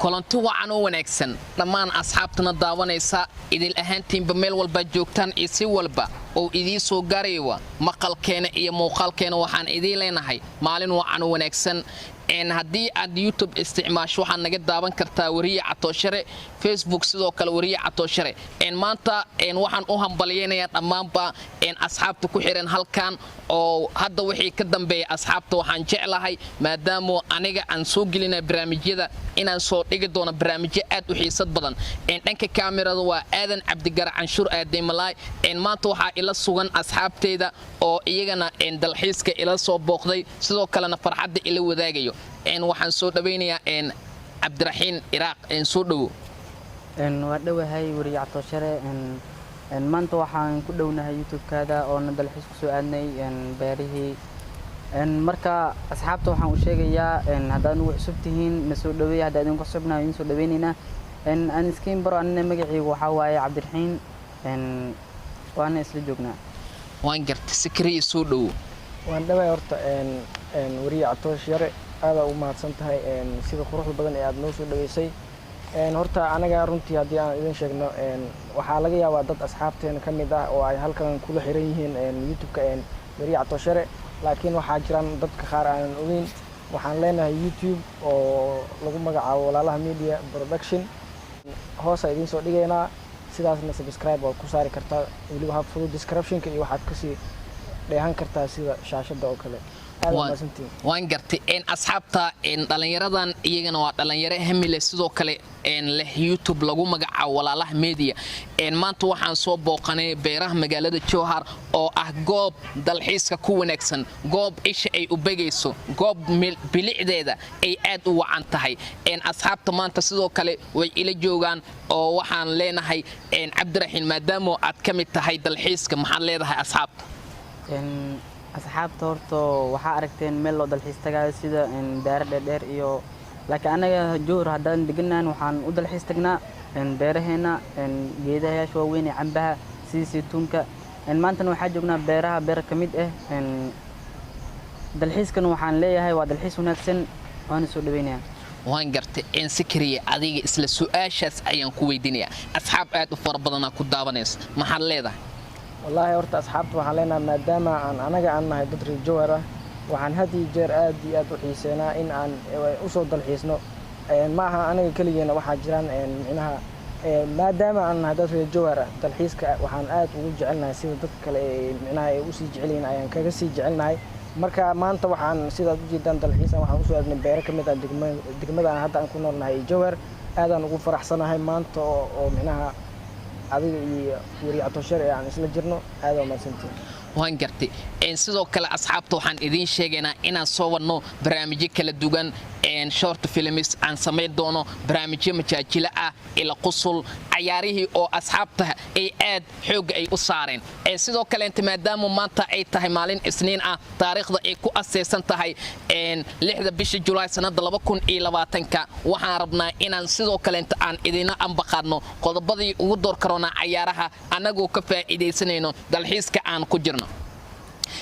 kulanti wacan oo wanaagsan dhammaan asxaabtana daawanaysa idil ahaantiinba meel walba joogtaan iyo si walba oo idii soo gaaraywa maqalkeena iyo muuqaalkeena waxaan idii leenahay maalin wacan oo wanaagsan haddii aad YouTube isticmaasho waxaad naga daawan kartaa wariye Catooshare Facebook sidoo kale wariye Catooshare maanta waxaan u hambalyeynaya dhamaanba asxaabta ku xiran halkan oo hadda wixii ka dambeeyay asxaabta waxaan jeclahay maadaama aniga aan soo gelina barnaamijyada inaan soo dhigi doono barnaamijyo aad u xiisad badan dhanka kaamirada waa Aadan Cabdigar Canshuur Aademalaay maanta waxa ila sugan asxaabteeda oo iyagana dalxiiska ila soo booqday sidoo kalena farxadda ila wadaagayo waxaan soo dhaweynayaa Cabdiraxiin Iraaq soo dhawo waa dhawahay wariye Catooshare maanta waxaan ku dhownahay YouTube-kaada oo dalxiis ku soo aadnay beerihii marka asxaabta waxaan u sheegayaa hadaan ugu cusub tihiin na soo dhaweey hadaan idin ku cusubnaa idin soo dhaweynayna aan iskiin baro anna magacaygu waxa waaye Cabdiraxiin waana isla joognaa waan gartay sikriye soo dhawo waan dhawahay horta wariye Catooshare aad u mahadsan tahay sida quruxda badan ee aad noo soo dhaweysay horta anaga runtii hadii aan idin sheegno waxa laga yaabaa dad asxaabteena kamid ah oo ay halkan kula xiran yihiin YouTube-ka wariye Catooshare laakiin waxa jiraan dadka qaar aan ogeyn waxaan leenahay YouTube oo lagu magacaabo walaalaha media production hoos idin soo dhigeynaa sidaasna subscribe oo ku saari kartaa waliba hab fudud description-ka iyo waxaad ka sii dheehan kartaa sida shaashada oo kale waan gartay asxaabta dhalinyaradan iyagana waa dhalinyaro hamile sidoo kale leh YouTube lagu magacaabo walaalaha media maanta waxaan soo booqanay beeraha magaalada Jowhar oo ah goob dalxiiska ku wanaagsan goob isha ay u bagayso goob bilicdeeda ay aad u wacan tahay asxaabta maanta sidoo kale way ila joogaan oo waxaan leenahay Cabdiraxiin maadaama aad kamid tahay dalxiiska maxaad leedahay asxaabta asxaabta horto waxa aragteen meel loo dalxiis tagay sida beer dheer iyo laakiin anaga Jowhar hadaan deganaan waxaan u dalxiis tagnaa beeraheena geedaha waaweyn ee cambaha sida saytuunka maanta waxa joognaa beeraha beer kamid ah dalxiiskan waxaan leeyahay waa dalxiis wanaagsan waan soo dhaweynayaa waan gartay sikriye adiga isla su'aashaas ayaan ku weydiinayaa asxaab aad u fara badan ku daawanaysa maxaad leedahay والله horta asxaabta waxaan leenahay maadaama aan anaga aan nahay dad reer Jowhar ah waxaan had iyo jeer aad iyo aad u xiiseynaa in aan u soo dalxiisno ma aha anaga kaligeena waxa jiraan micnaha maadaama aan nahay dad reer Jowhar ah dalxiiska waxaan aad ugu jecelnahay sida dad kale micnaha ay u sii jecelyihiin ayaan kaga sii jecelnahay marka maanta waxaan sidaad u jeedaan dalxiisan waxaan u soo aadnay beero kamid ah degmada aan hadda aan ku noolnahay Jowhar aadaan ugu faraxsanahay maanta oo micnaha adiga iyo wariye Catooshare aan isla jirno aad oo maasantiin waan gartay sidoo kale asxaabta waxaan idin sheegaynaa inaan soo wadno barnaamijyo kala duwan short films aan sameyn doono barnaamijyo majaajila ah ila qusul ciyaarihii oo asxaabta ay aad xoog ay u saareen sidoo kale maadaama maanta ay tahay maalin isniin ah taariikhda ay ku aseysan tahay 6 bisha July sanada 2020 waxaan rabnaa inaan sidoo kale aan idina ambaqadno qodobadii ugu door karona ciyaaraha anagoo ka faa'iideysanayno dalxiiska aan ku jirno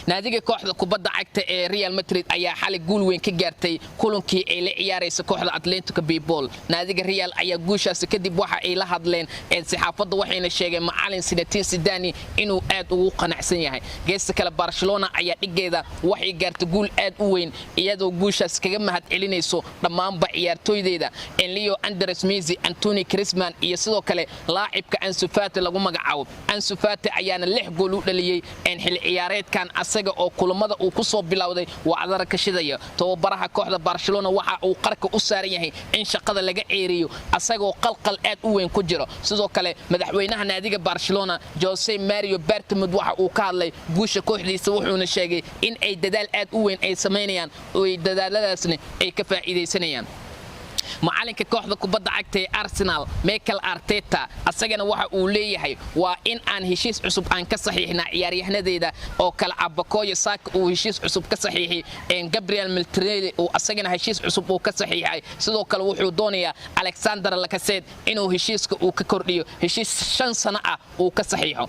naadiga kooxda kubadda cagta ee Real Madrid ayaa xalay guul weyn ka gaartay kulankii ay la ciyaarayso kooxda Atletico Bilbao naadiga Real ayaa guushaas kadib waxa ay la hadleen saxaafadda waxayna sheegeen macallin Zinedine Zidane inuu aad ugu qanacsan yahay geesta kale Barcelona ayaa dhigeeda waxay gaartay guul aad u weyn iyadoo guushaas kaga mahad celinayso dhammaanba ciyaartooydeeda Leo Andres Messi Anthony Griezmann iyo sidoo kale laacibka Ansu Fati lagu magacaabo Ansu Fati ayaana 6 gool u dhaliyay xil ciyaareedkan asaga oo kulamada uu ku soo bilowday wacdara ka shidaya tababaraha kooxda Barcelona waxa uu qarka u saaran yahay in shaqada laga ceeriyo asaga oo qalqal aad u weyn ku jiro sidoo kale madaxweynaha naadiga Barcelona Jose Mario Bartomeu waxa uu ka hadlay guusha kooxdiisa wuxuuna sheegay in ay dadaal aad u weyn ay sameynayaan oo dadaaladaasna ay ka faa'iideysanayaan macalinka kooxda kubadda cagta ee Arsenal Mikel Arteta asagana waxa uu leeyahay waa in aan heshiis cusub aan ka saxiixnaa ciyaaryahanadeyda oo kala Abakoye Saka uu heshiis cusub ka saxiixay Gabriel Martinelli oo asagana heshiis cusub uu ka saxiixay sidoo kale wuxuu doonayaa Alexander Lacazette inuu heshiiska uu ka kordhiyo heshiis 5 sano ah uu ka saxiixo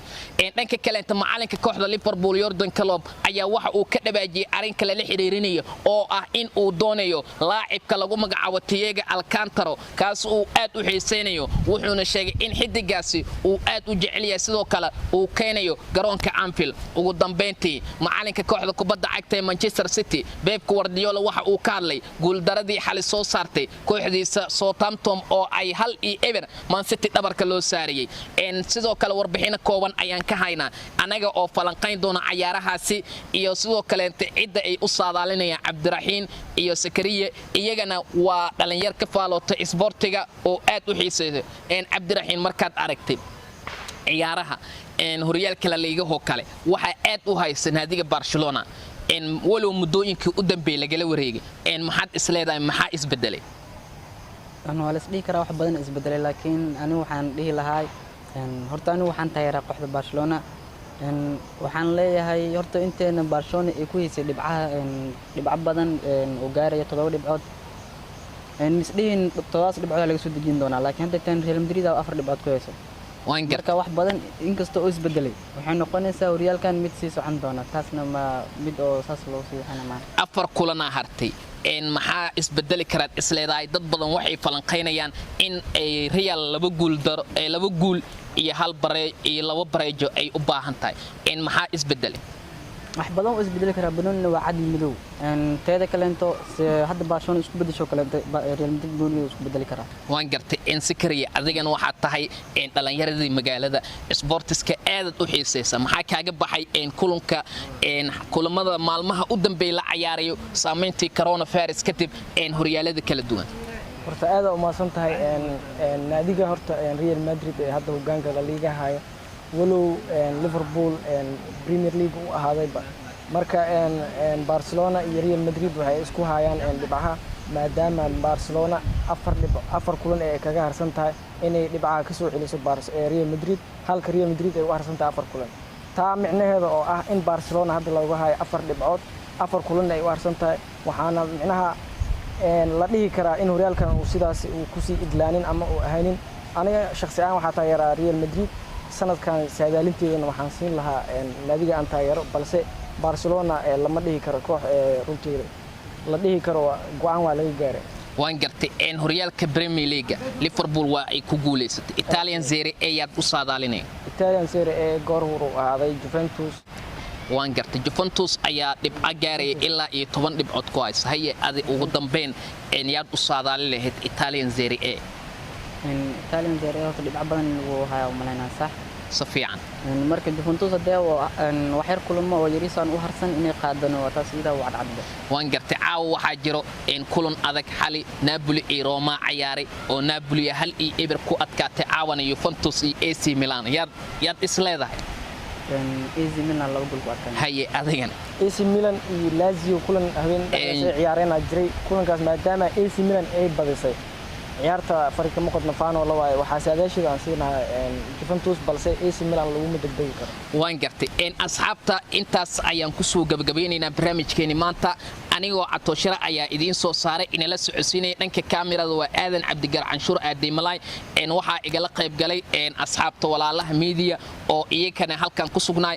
dhanka kale inta macalinka kooxda Liverpool Jurgen Klopp ayaa waxa uu ka dhabaajiyay arin kale la xiriirinayo oo ah in uu doonayo laacibka lagu magacaabo Thiago Alcantara kaas uu aad u xiiseynayo wuxuuna sheegay in xidigaasi uu aad u jecel yahay sidoo kale uu keenayo garoonka Anfield ugu dambeyntii macalinka kooxda kubadda cagta ee Manchester City Pep Guardiola waxa uu ka hadlay guuldaradii xali soo saartay kooxdiisa Southampton oo ay 1-0 Man City dhabarka loo saariyay sidoo kale warbixin kooban ayaan ka haynaa anaga oo falanqayn doona ciyaarahaasi iyo sidoo kale cidda ay u saadaalinayaan Cabdiraxiin iyo Sakariye iyagana waa dhalinyar ka faaloota isboortiga oo aad u xiiseeyo Cabdiraxiin markaad aragtay ciyaaraha horyaalka La Liga oo kale waxa aad u haysan naadiga Barcelona walow muddooyinkii u dambeeyay lagala wareegay maxaad isleedahay maxaa isbedelay أنا ولا سدي كرا واحد بدن إسبدل لكن أنا وحن ليه لهاي هرت أنا وحن تيار قحط برشلونة وحن ليه هاي هرت أنت إن برشلونة كويس لبعة بدن وجاري يتطور لبعض نسدي تواصل لبعض على جسد الجندون لكن أنت كان ريال مدريد أو أفر لبعض كويسة وانجر كا واحد بدن إنك استو إسبدلي وحنا قنصة وريال كان متسيس عندنا تاسنا ما بدو ساسلو في حنا ما أفر كلنا هرتي maxaa isbedeli kara isleedahay dad badan waxay falanqeynayaan in ay Real laba guul iyo hal bareej iyo laba bareejo ay u baahan tahay maxaa isbedeli wax badan oo isbedeli kara Barcelona waa cad midow teeda kaleento hadda Barcelona isku bedesho kaleento Real Madrid gooniyo isku bedeli kara waan gartay Sakariye adigana waxa tahay dhalinyaradii magaalada sportiska aad u xiiseysa maxaa kaaga baxay kulamada maalmaha u dambeeyay la ciyaarayo saameyntii coronavirus kadib horyaalada kala duwan horta aad u maasan tahay naadiga horta Real Madrid ee hadda hoggaanka La Liga haya walow Liverpool Premier League u ahaadayba marka Barcelona iyo Real Madrid waxay isku hayaan dhibcaha maadaama Barcelona afar kulan ay kaga harsan tahay inay dhibcaha ka soo celiso Real Madrid halka Real Madrid ay u harsan tahay afar kulan taa micnaheedu oo ah in Barcelona hadda lagu hayo afar dhibcood afar kulan ay u harsan tahay waxaana micnaha la dhihi karaa in horyaalkan uu sidaas uu ku sii idlaanin ama uu ahaynin aniga shakhsi ahaan waxa taageeraa Real Madrid sanadkan saadaalinteedana waxaan siin lahaa naadiga aan taageero balse Barcelona lama dhihi karo koox runteeda la dhihi karo go'aan waa laga gaaray waan gartay horyaalka Premier League Liverpool waa ay ku guuleysatay Italian Serie A yaad u saadaalinay Italian Serie A goor hore u ahaaday Juventus waan gartay Juventus ayaa dhibca gaaray ilaa 10 dhibcood ku haysa haye adi ugu dambeyn yaad u saadaalin lahayd Italian Serie A Italian Serie A oo dhibca badan uu hayo malaynaa sax safiican marka Juventus hadee wax yar kulmo oo yariisan u harsan inay qaadano taas ida wad cadda waan gartay caaw waxa jiro kulan adag xali Napoli iyo Roma ciyaaray oo Napoli 1-0 ku adkaatay caawana Juventus iyo AC Milan yaad isleedahay AC Milan laba gool ku adkaan haye adigana AC Milan iyo Lazio kulan habeen ciyaareen jiray kulankaas maadaama AC Milan ay badisay ciyaarta fariiqa muqadna faano la waayo waxa saadaashida aan siinahay Juventus balse AC Milan lagu madagdagi karo waan gartay asxaabta intaas ayaan ku soo gabagabeynaynaa barnaamijkeeni maanta anigoo Catoshara ayaa idiin soo saaray in la socodsiinay dhanka kaamirada waa Aadan Cabdigar Canshuur Aadimalay waxa igala qayb galay asxaabta walaalaha media oo iyagana halkan ku sugnaay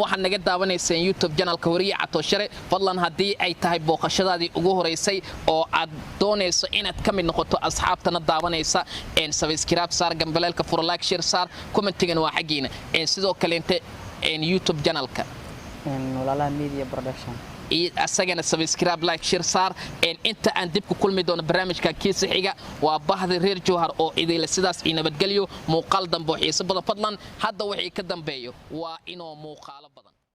waxa naga daawanaysaan YouTube channelka Wariye Catoshare fadlan hadii ay tahay booqashadaadii ugu horeysay oo aad doonayso inaad ka mid noqoto asxaabtana daawanaysa subscribe saar gambaleelka fur like share saar commentigan waa xaqiina sidoo kale YouTube channelka walaalaha media production asagana subscribe like share saar inta aan dib ku kulmi doono barnaamijka kiisa xiga waa bahda reer Jowhar oo idil sidaas in nabadgaliyo muuqaal dambe oo xiiso badan fadlan hadda wixii ka dambeeyo waa inoo muuqaalo badan